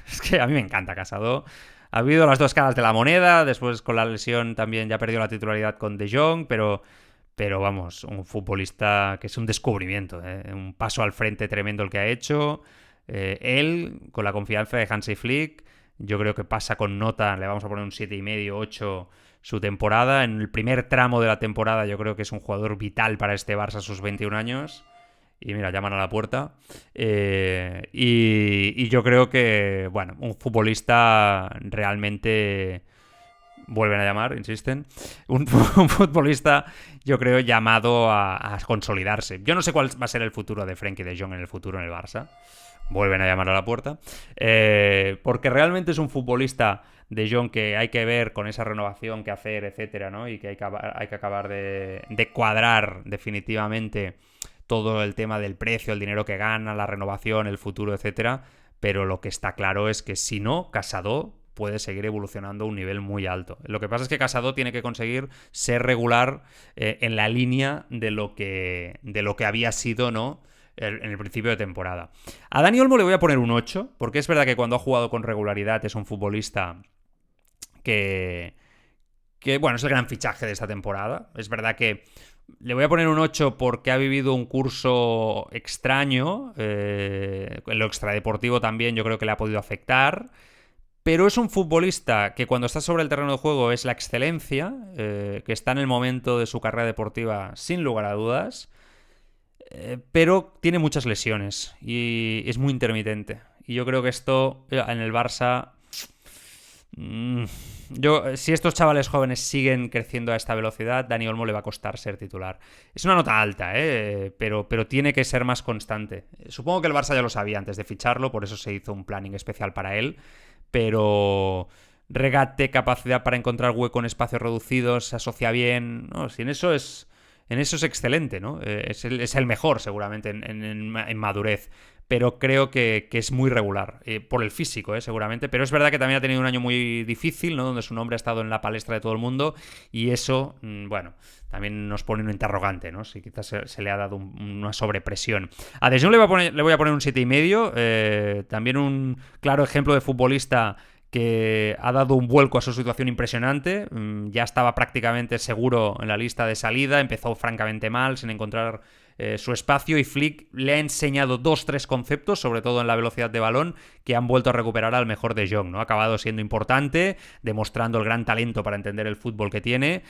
A: Es que a mí me encanta Casado. Ha habido las dos caras de la moneda, después con la lesión también ya perdió la titularidad con De Jong, pero vamos, un futbolista que es un descubrimiento, un paso al frente tremendo el que ha hecho. Él, con la confianza de Hansi Flick, yo creo que pasa con nota, le vamos a poner un 7,5, 8 su temporada. En el primer tramo de la temporada yo creo que es un jugador vital para este Barça a sus 21 años. Y mira, llaman a la puerta. Y yo creo que, bueno, un futbolista realmente... Vuelven a llamar, insisten. Un futbolista, yo creo, llamado a consolidarse. Yo no sé cuál va a ser el futuro de Frenkie de Jong en el futuro en el Barça. Vuelven a llamar a la puerta. Porque realmente es un futbolista de Jong que hay que ver con esa renovación que hacer, etcétera, ¿no? Y que hay que acabar de cuadrar definitivamente todo el tema del precio, el dinero que gana, la renovación, el futuro, etcétera, pero lo que está claro es que si no, Casado puede seguir evolucionando a un nivel muy alto. Lo que pasa es que Casado tiene que conseguir ser regular en la línea de lo que había sido, ¿no?, en el principio de temporada. A Dani Olmo le voy a poner un 8, porque es verdad que cuando ha jugado con regularidad es un futbolista que bueno, es el gran fichaje de esta temporada. Es verdad que le voy a poner un 8 porque ha vivido un curso extraño. En lo extradeportivo también yo creo que le ha podido afectar. Pero es un futbolista que cuando está sobre el terreno de juego es la excelencia, que está en el momento de su carrera deportiva sin lugar a dudas, pero tiene muchas lesiones y es muy intermitente. Y yo creo que esto en el Barça... si estos chavales jóvenes siguen creciendo a esta velocidad, Dani Olmo le va a costar ser titular. Es una nota alta, pero tiene que ser más constante. Supongo que el Barça ya lo sabía antes de ficharlo, por eso se hizo un planning especial para él, pero regate, capacidad para encontrar hueco en espacios reducidos, se asocia bien, ¿no? Si en eso es excelente, ¿no? Es el mejor seguramente en madurez, pero creo que es muy regular, por el físico, seguramente, pero es verdad que también ha tenido un año muy difícil, ¿no?, donde su nombre ha estado en la palestra de todo el mundo, y eso, bueno, también nos pone un interrogante, ¿no?, si quizás se le ha dado una sobrepresión. A De Jong le voy a poner un 7,5, también un claro ejemplo de futbolista que ha dado un vuelco a su situación impresionante. Ya estaba prácticamente seguro en la lista de salida, empezó francamente mal, sin encontrar su espacio, y Flick le ha enseñado 2-3 conceptos, sobre todo en la velocidad de balón, que han vuelto a recuperar al mejor De Jong, ¿no? Ha acabado siendo importante, demostrando el gran talento para entender el fútbol que tiene.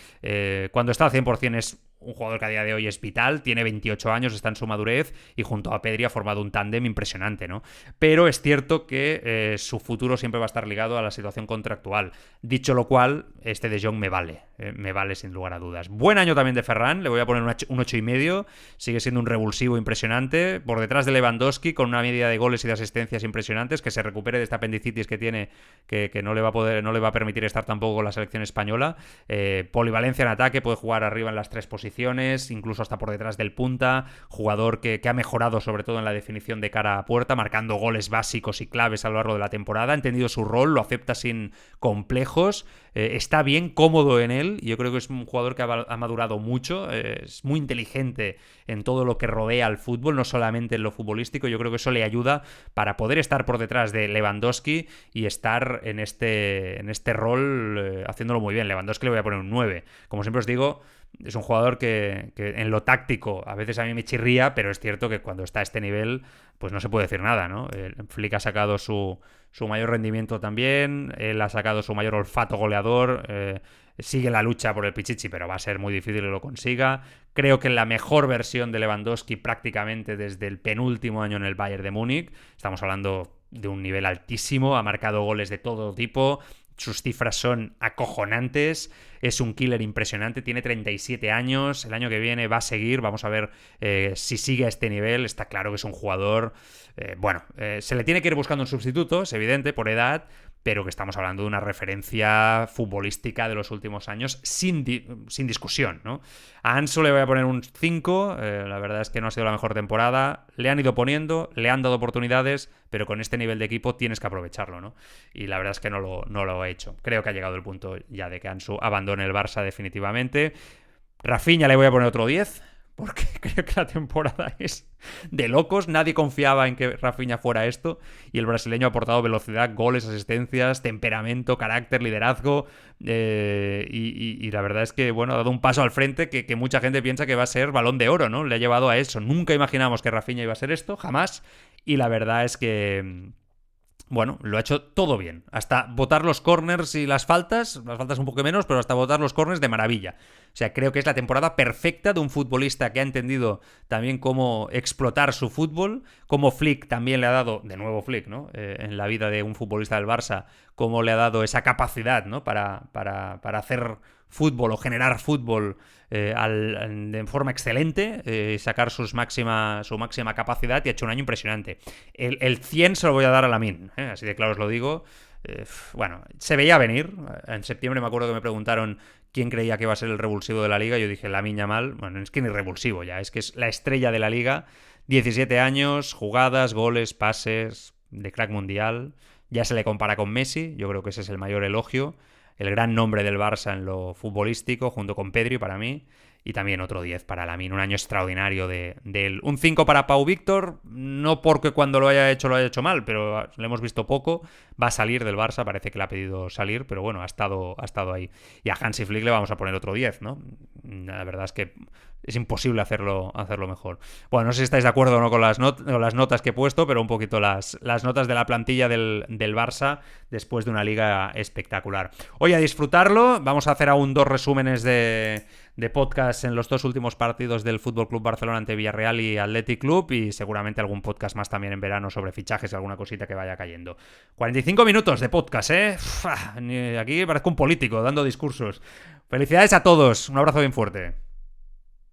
A: Cuando está al 100% es un jugador que a día de hoy es vital, tiene 28 años, está en su madurez, y junto a Pedri ha formado un tándem impresionante, ¿no? Pero es cierto que su futuro siempre va a estar ligado a la situación contractual. Dicho lo cual, este De Jong me vale sin lugar a dudas. Buen año también de Ferran, le voy a poner un 8,5, sigue siendo un revulsivo impresionante, por detrás de Lewandowski, con una media de goles y de asistencias impresionantes, que se recupere de esta apendicitis que tiene, que no le va a permitir estar tampoco con la selección española. Polivalencia en ataque, puede jugar arriba en las 3 posiciones, incluso hasta por detrás del punta, jugador que ha mejorado sobre todo en la definición de cara a puerta, marcando goles básicos y claves a lo largo de la temporada, ha entendido su rol, lo acepta sin complejos, está bien, cómodo en él, y yo creo que es un jugador que ha madurado mucho, es muy inteligente en todo lo que rodea al fútbol, no solamente en lo futbolístico. Yo creo que eso le ayuda para poder estar por detrás de Lewandowski y estar en este rol haciéndolo muy bien. Lewandowski le voy a poner un 9. Como siempre os digo, es un jugador que en lo táctico a veces a mí me chirría, pero es cierto que cuando está a este nivel pues no se puede decir nada, ¿no? Flick ha sacado su mayor rendimiento también, él ha sacado su mayor olfato goleador, sigue la lucha por el Pichichi, pero va a ser muy difícil que lo consiga. Creo que la mejor versión de Lewandowski prácticamente desde el penúltimo año en el Bayern de Múnich. Estamos hablando de un nivel altísimo, ha marcado goles de todo tipo, sus cifras son acojonantes, es un killer impresionante, tiene 37 años, el año que viene va a seguir, vamos a ver si sigue a este nivel. Está claro que es un jugador, se le tiene que ir buscando un sustituto, es evidente, por edad, pero que estamos hablando de una referencia futbolística de los últimos años sin discusión, ¿no? A Ansu le voy a poner un 5, la verdad es que no ha sido la mejor temporada, le han ido poniendo, le han dado oportunidades, pero con este nivel de equipo tienes que aprovecharlo, ¿no? Y la verdad es que no lo ha hecho. Creo que ha llegado el punto ya de que Ansu abandone el Barça definitivamente. Rafinha le voy a poner otro 10, porque creo que la temporada es de locos. Nadie confiaba en que Rafinha fuera esto, y el brasileño ha aportado velocidad, goles, asistencias, temperamento, carácter, liderazgo, y la verdad es que, bueno, ha dado un paso al frente que mucha gente piensa que va a ser Balón de Oro, ¿no? Le ha llevado a eso. Nunca imaginamos que Rafinha iba a ser esto, jamás, y la verdad es que... bueno, lo ha hecho todo bien. Hasta botar los corners y las faltas un poco menos, pero hasta botar los corners de maravilla. O sea, creo que es la temporada perfecta de un futbolista que ha entendido también cómo explotar su fútbol, cómo Flick también le ha dado, de nuevo Flick, ¿no? En la vida de un futbolista del Barça, cómo le ha dado esa capacidad, ¿no? Para hacer fútbol o generar fútbol de forma excelente, sacar su máxima capacidad, y ha hecho un año impresionante. El 100 se lo voy a dar a Lamine, así de claro os lo digo. Bueno, se veía venir. En septiembre me acuerdo que me preguntaron ¿Quién creía que iba a ser el revulsivo de la Liga? Yo dije Lamine Yamal. Bueno, es que ni revulsivo ya, es que es la estrella de la Liga. 17 años, jugadas, goles, pases, de crack mundial. Ya se le compara con Messi, yo creo que ese es el mayor elogio. El gran nombre del Barça en lo futbolístico, junto con Pedri para mí. Y también otro 10 para Lamine, un año extraordinario de él. Un 5 para Pau Víctor, no porque cuando lo haya hecho mal, pero lo hemos visto poco. Va a salir del Barça, parece que le ha pedido salir, pero bueno, ha estado ahí. Y a Hansi Flick le vamos a poner otro 10, ¿no? La verdad es que es imposible hacerlo mejor. Bueno, no sé si estáis de acuerdo o no con las notas que he puesto, pero un poquito las notas de la plantilla del Barça después de una liga espectacular. Hoy a disfrutarlo, vamos a hacer aún 2 resúmenes de podcast en los 2 últimos partidos del Fútbol Club Barcelona ante Villarreal y Athletic Club, y seguramente algún podcast más también en verano sobre fichajes y alguna cosita que vaya cayendo. 45 minutos de podcast, ¿eh? Aquí parezco un político dando discursos. Felicidades a todos, un abrazo bien fuerte.